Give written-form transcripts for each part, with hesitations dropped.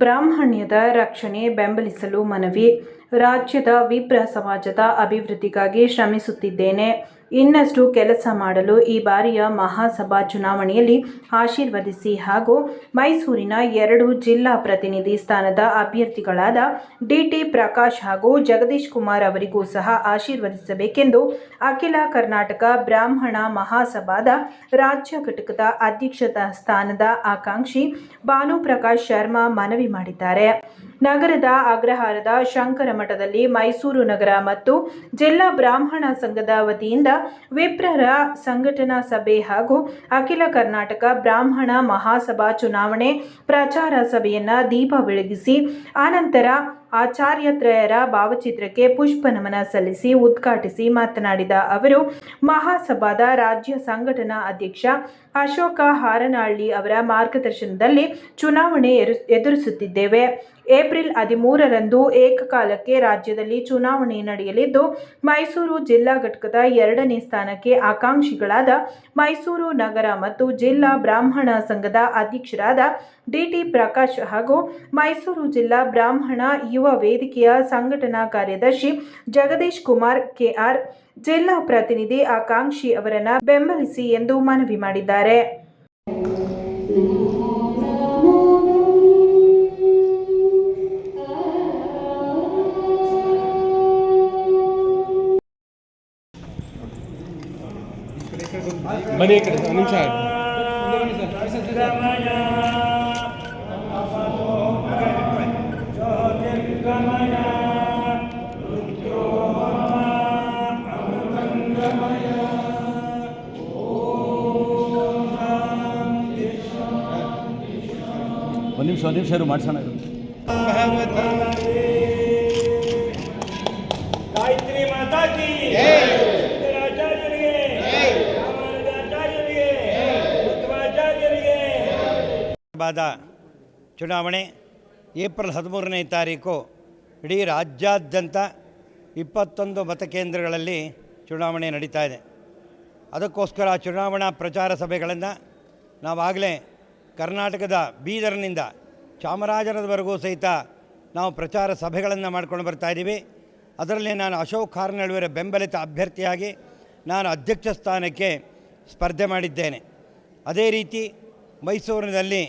ಬ್ರಾಹ್ಮಣ್ಯದ ರಕ್ಷಣೆ ಬೆಂಬಲಿಸಲು ಮನವಿ. ರಾಜ್ಯದ ವಿಪ್ರ ಸಮಾಜದ ಅಭಿವೃದ್ಧಿಗಾಗಿ ಶ್ರಮಿಸುತ್ತಿದ್ದೇನೆ. ಇನ್ನಷ್ಟು ಕೆಲಸ ಮಾಡಲು ಈ ಬಾರಿಯ ಮಹಾಸಭಾ ಚುನಾವಣೆಯಲ್ಲಿ ಆಶೀರ್ವದಿಸಿ ಹಾಗೂ ಮೈಸೂರಿನ 2 ಜಿಲ್ಲಾ ಪ್ರತಿನಿಧಿ ಸ್ಥಾನದ ಅಭ್ಯರ್ಥಿಗಳಾದ ಡಿ.ಟಿ. ಪ್ರಕಾಶ್ ಹಾಗೂ ಜಗದೀಶ್ ಕುಮಾರ್ ಅವರಿಗೂ ಸಹ ಆಶೀರ್ವದಿಸಬೇಕೆಂದು ಅಖಿಲ ಕರ್ನಾಟಕ ಬ್ರಾಹ್ಮಣ ಮಹಾಸಭಾದ ರಾಜ್ಯ ಘಟಕದ ಅಧ್ಯಕ್ಷತಾ ಸ್ಥಾನದ ಆಕಾಂಕ್ಷಿ ಭಾನುಪ್ರಕಾಶ್ ಶರ್ಮಾ ಮನವಿ ಮಾಡಿದ್ದಾರೆ. ನಗರದ ಅಗ್ರಹಾರದ ಶಂಕರ ಮಠದಲ್ಲಿ ಮೈಸೂರು ನಗರ ಮತ್ತು ಜಿಲ್ಲಾ ಬ್ರಾಹ್ಮಣ ಸಂಘದ ವತಿಯಿಂದ ವಿಪ್ರರ ಸಂಘಟನಾ ಸಭೆ ಹಾಗೂ ಅಖಿಲ ಕರ್ನಾಟಕ ಬ್ರಾಹ್ಮಣ ಮಹಾಸಭಾ ಚುನಾವಣೆ ಪ್ರಚಾರ ಸಭೆಯನ್ನ ದೀಪ ಬೆಳಗಿಸಿ ಆನಂತರ ಆಚಾರ್ಯತ್ರಯರ ಭಾವಚಿತ್ರಕ್ಕೆ ಪುಷ್ಪ ನಮನ ಸಲ್ಲಿಸಿ ಉದ್ಘಾಟಿಸಿ ಮಾತನಾಡಿದ ಅವರು, ಮಹಾಸಭಾದ ರಾಜ್ಯ ಸಂಘಟನಾ ಅಧ್ಯಕ್ಷ ಅಶೋಕ ಹಾರನಹಳ್ಳಿ ಅವರ ಮಾರ್ಗದರ್ಶನದಲ್ಲಿ ಚುನಾವಣೆ ಎದುರಿಸುತ್ತಿದ್ದೇವೆ. ಏಪ್ರಿಲ್ 13ರಂದು ಏಕಕಾಲಕ್ಕೆ ರಾಜ್ಯದಲ್ಲಿ ಚುನಾವಣೆ ನಡೆಯಲಿದ್ದು, ಮೈಸೂರು ಜಿಲ್ಲಾ ಘಟಕದ 2ನೇ ಸ್ಥಾನಕ್ಕೆ ಆಕಾಂಕ್ಷಿಗಳಾದ ಮೈಸೂರು ನಗರ ಮತ್ತು ಜಿಲ್ಲಾ ಬ್ರಾಹ್ಮಣ ಸಂಘದ ಅಧ್ಯಕ್ಷರಾದ ಡಿ.ಟಿ. ಪ್ರಕಾಶ್ ಹಾಗೂ ಮೈಸೂರು ಜಿಲ್ಲಾ ಬ್ರಾಹ್ಮಣ ಯುವ ವೇದಿಕೆಯ ಸಂಘಟನಾ ಕಾರ್ಯದರ್ಶಿ ಜಗದೀಶ್ ಕುಮಾರ್ ಕೆ.ಆರ್. ಜಿಲ್ಲಾ ಪ್ರತಿನಿಧಿ ಆಕಾಂಕ್ಷಿ ಅವರನ್ನು ಬೆಂಬಲಿಸಿ ಎಂದು ಮನವಿ ಮಾಡಿದ್ದಾರೆ. ಬನ್ನಿ ಕಡೆ ನಿಮಿಷ ಒಂದು ನಿಮಿಷ ಮಾಡಿಸೋಣ. ಗಾಯತ್ರಿ ಮಾತಾ ಕಿ ಚುನಾವಣೆ ಏಪ್ರಿಲ್ 13ನೇ ತಾರೀಕು ಇಡೀ ರಾಜ್ಯಾದ್ಯಂತ 21 ಮತಕೇಂದ್ರಗಳಲ್ಲಿ ಚುನಾವಣೆ ನಡೀತಾ ಇದೆ. ಅದಕ್ಕೋಸ್ಕರ ಚುನಾವಣಾ ಪ್ರಚಾರ ಸಭೆಗಳನ್ನು ನಾವಾಗಲೇ ಕರ್ನಾಟಕದ ಬೀದರ್ನಿಂದ ಚಾಮರಾಜನಗರದವರೆಗೂ ಸಹಿತ ನಾವು ಪ್ರಚಾರ ಸಭೆಗಳನ್ನು ಮಾಡ್ಕೊಂಡು ಬರ್ತಾ ಇದ್ದೀವಿ. ಅದರಲ್ಲಿ ನಾನು ಅಶೋಕ್ ಹಾರನಹಳ್ಳಿಯವರ ಬೆಂಬಲಿತ ಅಭ್ಯರ್ಥಿಯಾಗಿ ನಾನು ಅಧ್ಯಕ್ಷ ಸ್ಥಾನಕ್ಕೆ ಸ್ಪರ್ಧೆ ಮಾಡಿದ್ದೇನೆ. ಅದೇ ರೀತಿ ಮೈಸೂರಿನಲ್ಲಿ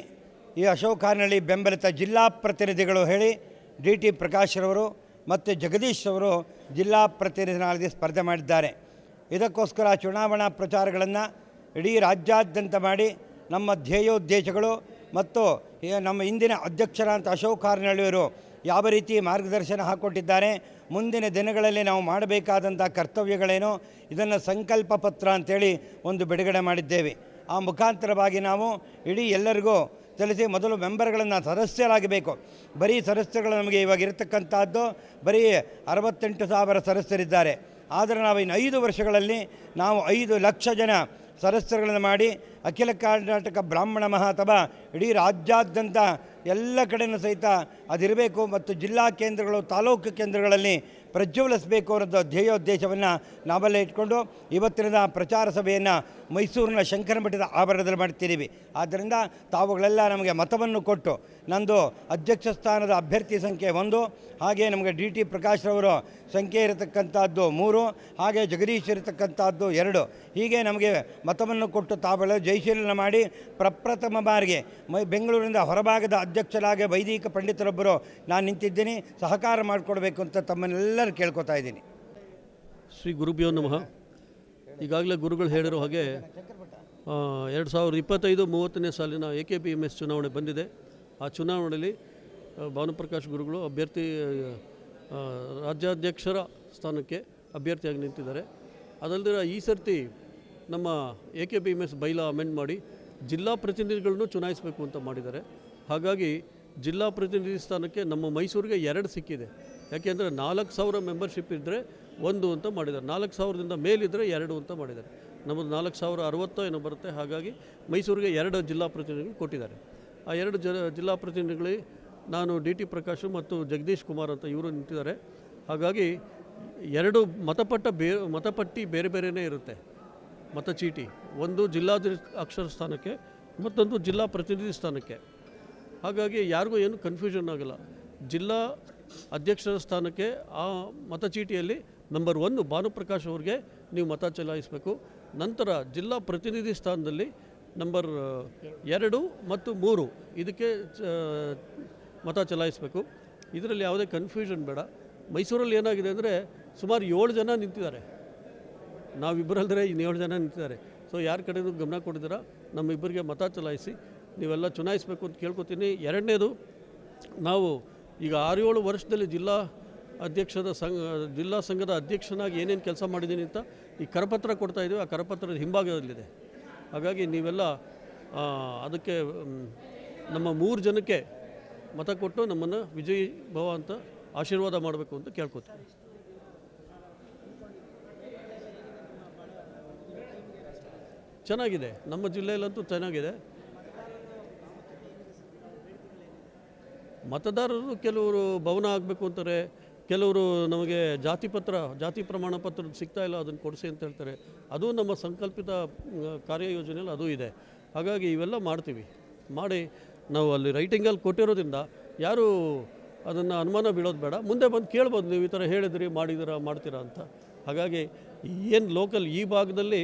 ಈ ಅಶೋಕ್ ಹಾರನಹಳ್ಳಿ ಬೆಂಬಲಿತ ಜಿಲ್ಲಾ ಪ್ರತಿನಿಧಿಗಳು ಹೇಳಿ ಡಿ.ಟಿ. ಪ್ರಕಾಶ್ರವರು ಮತ್ತು ಜಗದೀಶ್ ಅವರು ಜಿಲ್ಲಾ ಪ್ರತಿನಿಧಿಗಳಾಗಿ ಸ್ಪರ್ಧೆ ಮಾಡಿದ್ದಾರೆ. ಇದಕ್ಕೋಸ್ಕರ ಚುನಾವಣಾ ಪ್ರಚಾರಗಳನ್ನು ಇಡೀ ರಾಜ್ಯಾದ್ಯಂತ ಮಾಡಿ ನಮ್ಮ ಧ್ಯೇಯೋದ್ದೇಶಗಳು ಮತ್ತು ನಮ್ಮ ಇಂದಿನ ಅಧ್ಯಕ್ಷರಾದಂಥ ಅಶೋಕ್ ಹಾರನಹಳ್ಳಿಯವರು ಯಾವ ರೀತಿ ಮಾರ್ಗದರ್ಶನ ಹಾಕ್ಕೊಟ್ಟಿದ್ದಾರೆ, ಮುಂದಿನ ದಿನಗಳಲ್ಲಿ ನಾವು ಮಾಡಬೇಕಾದಂಥ ಕರ್ತವ್ಯಗಳೇನೋ ಇದನ್ನು ಸಂಕಲ್ಪ ಪತ್ರ ಅಂತೇಳಿ ಒಂದು ಬಿಡುಗಡೆ ಮಾಡಿದ್ದೇವೆ. ಆ ಮುಖಾಂತರವಾಗಿ ನಾವು ಇಡೀ ಎಲ್ಲರಿಗೂ ತಿಳಿಸಿ ಮೊದಲು ಮೆಂಬರ್ಗಳನ್ನು ಸದಸ್ಯರಾಗಬೇಕು. ಬರೀ ಸದಸ್ಯರುಗಳು ನಮಗೆ ಇವಾಗ ಇರತಕ್ಕಂಥದ್ದು ಬರೀ 68,000 ಸದಸ್ಯರಿದ್ದಾರೆ. ಆದರೆ ನಾವು ಇನ್ನು 5 ವರ್ಷಗಳಲ್ಲಿ ನಾವು 5 ಲಕ್ಷ ಜನ ಸದಸ್ಯರುಗಳನ್ನು ಮಾಡಿ ಅಖಿಲ ಕರ್ನಾಟಕ ಬ್ರಾಹ್ಮಣ ಮಹಾಸಭಾ ಇಡೀ ರಾಜ್ಯಾದ್ಯಂತ ಎಲ್ಲ ಕಡೆಯೂ ಸಹಿತ ಅದಿರಬೇಕು ಮತ್ತು ಜಿಲ್ಲಾ ಕೇಂದ್ರಗಳು ತಾಲೂಕು ಕೇಂದ್ರಗಳಲ್ಲಿ ಪ್ರಜ್ವಲಿಸಬೇಕು ಅನ್ನೋದು ಧ್ಯೇಯೋದ್ದೇಶವನ್ನು ನಾವೆಲ್ಲ ಇಟ್ಕೊಂಡು ಇವತ್ತಿನ ಪ್ರಚಾರ ಸಭೆಯನ್ನು ಮೈಸೂರಿನ ಶಂಕರ ಮಠದ ಆವರಣದಲ್ಲಿ ಮಾಡ್ತಿದ್ದೀವಿ. ಆದ್ದರಿಂದ ತಾವುಗಳೆಲ್ಲ ನಮಗೆ ಮತವನ್ನು ಕೊಟ್ಟು ನಂದು ಅಧ್ಯಕ್ಷ ಸ್ಥಾನದ ಅಭ್ಯರ್ಥಿ ಸಂಖ್ಯೆ 1, ಹಾಗೆ ನಮಗೆ ಡಿ.ಟಿ. ಪ್ರಕಾಶ್ರವರು ಸಂಖ್ಯೆ ಇರತಕ್ಕಂಥದ್ದು 3, ಹಾಗೆ ಜಗದೀಶ್ ಇರತಕ್ಕಂಥದ್ದು 2, ಹೀಗೆ ನಮಗೆ ಮತವನ್ನು ಕೊಟ್ಟು ತಾವುಗಳೆಲ್ಲ ಜಯಶೀಲನ ಮಾಡಿ ಪ್ರಪ್ರಥಮ ಬಾರಿಗೆ ಬೆಂಗಳೂರಿನಿಂದ ಹೊರಭಾಗದ ಅಧ್ಯಕ್ಷರಾಗಿ ವೈದಿಕ ಪಂಡಿತರೊಬ್ಬರು ನಾನು ನಿಂತಿದ್ದೀನಿ, ಸಹಕಾರ ಮಾಡಿಕೊಡ್ಬೇಕು ಅಂತ ತಮ್ಮನ್ನೆಲ್ಲರೂ ಕೇಳ್ಕೊತಾ ಇದ್ದೀನಿ. ಶ್ರೀ ಗುರುಭ್ಯೋ ನಮಃ. ಈಗಾಗಲೇ ಗುರುಗಳು ಹೇಳಿರೋ ಹಾಗೆ 2025-30ನೇ ಸಾಲಿನ AKPMS ಚುನಾವಣೆ ಬಂದಿದೆ. ಆ ಚುನಾವಣೆಯಲ್ಲಿ ಭಾನುಪ್ರಕಾಶ್ ಗುರುಗಳು ಅಭ್ಯರ್ಥಿ ರಾಜ್ಯಾಧ್ಯಕ್ಷರ ಸ್ಥಾನಕ್ಕೆ ಅಭ್ಯರ್ಥಿಯಾಗಿ ನಿಂತಿದ್ದಾರೆ. ಅದಲ್ಲದೆ ಈ ಸರ್ತಿ ನಮ್ಮ AKPMS ಬೈಲಾ ಅಮೆಂಡ್ ಮಾಡಿ ಜಿಲ್ಲಾ ಪ್ರತಿನಿಧಿಗಳನ್ನು ಚುನಾಯಿಸಬೇಕು ಅಂತ ಮಾಡಿದ್ದಾರೆ. ಹಾಗಾಗಿ ಜಿಲ್ಲಾ ಪ್ರತಿನಿಧಿ ಸ್ಥಾನಕ್ಕೆ ನಮ್ಮ ಮೈಸೂರಿಗೆ 2 ಸಿಕ್ಕಿದೆ. ಯಾಕೆಂದರೆ 4,000 ಮೆಂಬರ್ಶಿಪ್ ಇದ್ದರೆ 1 ಅಂತ ಮಾಡಿದ್ದಾರೆ, 4,000ದಿಂದ ಮೇಲಿದ್ದರೆ 2 ಅಂತ ಮಾಡಿದ್ದಾರೆ. ನಮ್ಮದು 4,060 ಏನೋ ಬರುತ್ತೆ. ಹಾಗಾಗಿ ಮೈಸೂರಿಗೆ 2 ಜಿಲ್ಲಾ ಪ್ರತಿನಿಧಿಗಳು ಕೊಟ್ಟಿದ್ದಾರೆ. ಆ 2 ಜಿಲ್ಲಾ ಪ್ರತಿನಿಧಿಗಳಿಗೆ ನಾನು ಡಿ.ಟಿ. ಪ್ರಕಾಶ್ ಮತ್ತು ಜಗದೀಶ್ ಕುಮಾರ್ ಅಂತ ಇವರು ನಿಂತಿದ್ದಾರೆ. ಹಾಗಾಗಿ 2 ಮತಪಟ್ಟಿ ಬೇರೆ ಬೇರೆಯೇ ಇರುತ್ತೆ. ಮತಚೀಟಿ ಒಂದು ಜಿಲ್ಲಾ ಅಕ್ಷರ ಸ್ಥಾನಕ್ಕೆ, ಮತ್ತೊಂದು ಜಿಲ್ಲಾ ಪ್ರತಿನಿಧಿ ಸ್ಥಾನಕ್ಕೆ. ಹಾಗಾಗಿ ಯಾರಿಗೂ ಏನು ಕನ್ಫ್ಯೂಷನ್ ಆಗಲ್ಲ. ಜಿಲ್ಲಾ ಅಧ್ಯಕ್ಷರ ಸ್ಥಾನಕ್ಕೆ ಆ ಮತಚೀಟಿಯಲ್ಲಿ ನಂಬರ್ 1 ಭಾನುಪ್ರಕಾಶ್ ಅವ್ರಿಗೆ ನೀವು ಮತ ಚಲಾಯಿಸಬೇಕು. ನಂತರ ಜಿಲ್ಲಾ ಪ್ರತಿನಿಧಿ ಸ್ಥಾನದಲ್ಲಿ ನಂಬರ್ 2 ಮತ್ತು 3 ಇದಕ್ಕೆ ಮತ ಚಲಾಯಿಸಬೇಕು. ಇದರಲ್ಲಿ ಯಾವುದೇ ಕನ್ಫ್ಯೂಷನ್ ಬೇಡ. ಮೈಸೂರಲ್ಲಿ ಏನಾಗಿದೆ ಅಂದರೆ ಸುಮಾರು 7 ಜನ ನಿಂತಿದ್ದಾರೆ, ನಾವಿಬ್ಬರಲ್ಲದೆ ಇನ್ನು 7 ಜನ ನಿಂತಿದ್ದಾರೆ. ಸೊ ಯಾರ ಕಡೆಯೂ ಗಮನ ಕೊಟ್ಟಿದ್ದೀರಾ, ನಮ್ಮಿಬ್ಬರಿಗೆ ಮತ ಚಲಾಯಿಸಿ ನೀವೆಲ್ಲ ಚುನಾಯಿಸಬೇಕು ಅಂತ ಕೇಳ್ಕೊತೀನಿ. ಎರಡನೇದು, ನಾವು ಈಗ 6-7 ವರ್ಷದಲ್ಲಿ ಜಿಲ್ಲಾ ಸಂಘದ ಅಧ್ಯಕ್ಷನಾಗಿ ಏನೇನು ಕೆಲಸ ಮಾಡಿದ್ದೀನಿ ಅಂತ ಈ ಕರಪತ್ರ ಕೊಡ್ತಾಯಿದ್ದೀವಿ, ಆ ಕರಪತ್ರದ ಹಿಂಭಾಗದಲ್ಲಿದೆ. ಹಾಗಾಗಿ ನೀವೆಲ್ಲ ಅದಕ್ಕೆ ನಮ್ಮ 3 ಜನಕ್ಕೆ ಮತ ಕೊಟ್ಟು ನಮ್ಮನ್ನು ವಿಜಯ್ ಭವ ಅಂತ ಆಶೀರ್ವಾದ ಮಾಡಬೇಕು ಅಂತ ಕೇಳ್ಕೊತೀನಿ. ಚೆನ್ನಾಗಿದೆ, ನಮ್ಮ ಜಿಲ್ಲೆಯಲ್ಲಂತೂ ಚೆನ್ನಾಗಿದೆ. ಮತದಾರರು ಕೆಲವರು ಭವನ ಆಗಬೇಕು ಅಂತಾರೆ, ಕೆಲವರು ನಮಗೆ ಜಾತಿ ಪ್ರಮಾಣ ಪತ್ರ ಸಿಗ್ತಾ ಇಲ್ಲ, ಅದನ್ನು ಕೊಡಿಸಿ ಅಂತ ಹೇಳ್ತಾರೆ. ಅದು ನಮ್ಮ ಸಂಕಲ್ಪಿತ ಕಾರ್ಯಯೋಜನೆಯಲ್ಲಿ ಅದು ಇದೆ. ಹಾಗಾಗಿ ಇವೆಲ್ಲ ಮಾಡ್ತೀವಿ. ಮಾಡಿ ನಾವು ಅಲ್ಲಿ ರೈಟಿಂಗಲ್ಲಿ ಕೊಟ್ಟಿರೋದ್ರಿಂದ ಯಾರು ಅದನ್ನು ಅನುಮಾನ ಬೀಳೋದು ಬೇಡ. ಮುಂದೆ ಬಂದು ಕೇಳ್ಬೋದು, ನೀವು ಈ ಥರ ಹೇಳಿದಿರಿ, ಮಾಡ್ತೀರಾ ಅಂತ. ಹಾಗಾಗಿ ಏನು ಲೋಕಲ್ ಈ ಭಾಗದಲ್ಲಿ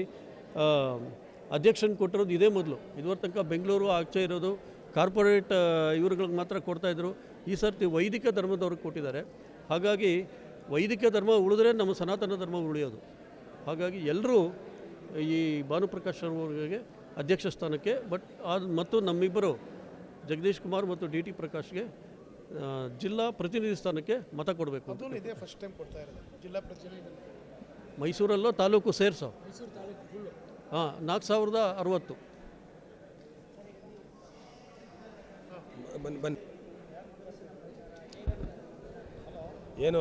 ಅಧ್ಯಕ್ಷನ್ ಕೊಟ್ಟಿರೋದು ಇದೇ ಮೊದಲು. ಇದುವರೆ ತನಕ ಬೆಂಗಳೂರು ಆಚೆ ಇರೋದು ಕಾರ್ಪೊರೇಟ್ ಇವ್ರುಗಳಿಗೆ ಮಾತ್ರ ಕೊಡ್ತಾಯಿದ್ರು. ಈ ಸರ್ತಿ ವೈದಿಕ ಧರ್ಮದವ್ರಿಗೆ ಕೊಟ್ಟಿದ್ದಾರೆ. ಹಾಗಾಗಿ ವೈದಿಕ ಧರ್ಮ ಉಳಿದ್ರೆ ನಮ್ಮ ಸನಾತನ ಧರ್ಮ ಉಳಿಯೋದು. ಹಾಗಾಗಿ ಎಲ್ಲರೂ ಈ ಭಾನುಪ್ರಕಾಶ್ ಅವರಿಗೆ ಅಧ್ಯಕ್ಷ ಸ್ಥಾನಕ್ಕೆ ಮತ್ತು ನಮ್ಮಿಬ್ಬರು ಜಗದೀಶ್ ಕುಮಾರ್ ಮತ್ತು DT ಪ್ರಕಾಶ್ಗೆ ಜಿಲ್ಲಾ ಪ್ರತಿನಿಧಿ ಸ್ಥಾನಕ್ಕೆ ಮತ ಕೊಡಬೇಕು ಅಂತ. ಫಸ್ಟ್ ಟೈಮ್ ಕೊಡ್ತಾ ಇರೋದು ಜಿಲ್ಲಾ ಪ್ರತಿನಿಧಿ ಮೈಸೂರಲ್ಲೋ ತಾಲೂಕು ಸೇರಿಸೋ 4060. ಬನ್ನಿ. ಏನು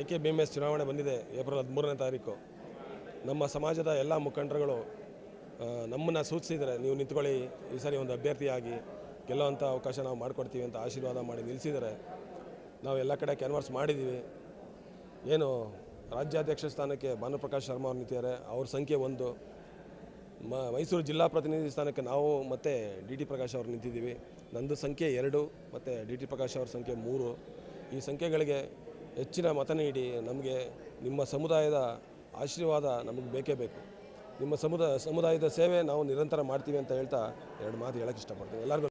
AKBMS ಚುನಾವಣೆ ಬಂದಿದೆ ಏಪ್ರಿಲ್ 13ನೇ ತಾರೀಕು. ನಮ್ಮ ಸಮಾಜದ ಎಲ್ಲ ಮುಖಂಡರುಗಳು ನಮ್ಮನ್ನು ಸೂಚಿಸಿದರೆ, ನೀವು ನಿಂತ್ಕೊಳ್ಳಿ, ಈ ಸಾರಿ ಒಂದು ಅಭ್ಯರ್ಥಿಯಾಗಿ ಗೆಲ್ಲುವಂಥ ಅವಕಾಶ ನಾವು ಮಾಡಿಕೊಡ್ತೀವಿ ಅಂತ ಆಶೀರ್ವಾದ ಮಾಡಿ ನಿಲ್ಲಿಸಿದರೆ, ನಾವು ಎಲ್ಲ ಕಡೆ ಕ್ಯಾನ್ವಾಸ್ ಮಾಡಿದ್ದೀವಿ. ಏನು ರಾಜ್ಯಾಧ್ಯಕ್ಷ ಸ್ಥಾನಕ್ಕೆ ಭಾನುಪ್ರಕಾಶ್ ಶರ್ಮಾ ಅವರು ನಿಂತಿದ್ದಾರೆ, ಅವ್ರ ಸಂಖ್ಯೆ 1. ಮೈಸೂರು ಜಿಲ್ಲಾ ಪ್ರತಿನಿಧಿ ಸ್ಥಾನಕ್ಕೆ ನಾವು ಮತ್ತು DT ಪ್ರಕಾಶ್ ಅವರು ನಿಂತಿದ್ದೀವಿ. ನಂದು ಸಂಖ್ಯೆ 2 ಮತ್ತು DT ಪ್ರಕಾಶ್ ಅವ್ರ ಸಂಖ್ಯೆ 3. ಈ ಸಂಖ್ಯೆಗಳಿಗೆ ಹೆಚ್ಚಿನ ಮತ ನೀಡಿ ನಮಗೆ ನಿಮ್ಮ ಸಮುದಾಯದ ಆಶೀರ್ವಾದ ನಮಗೆ ಬೇಕೇ ಬೇಕು. ನಿಮ್ಮ ಸಮುದಾಯದ ಸೇವೆ ನಾವು ನಿರಂತರ ಮಾಡ್ತೀವಿ ಅಂತ ಹೇಳ್ತಾ 2 ಮಾತು ಹೇಳೋಕ್ಕೆ ಇಷ್ಟಪಡ್ತೀನಿ ಎಲ್ಲರಿಗೂ.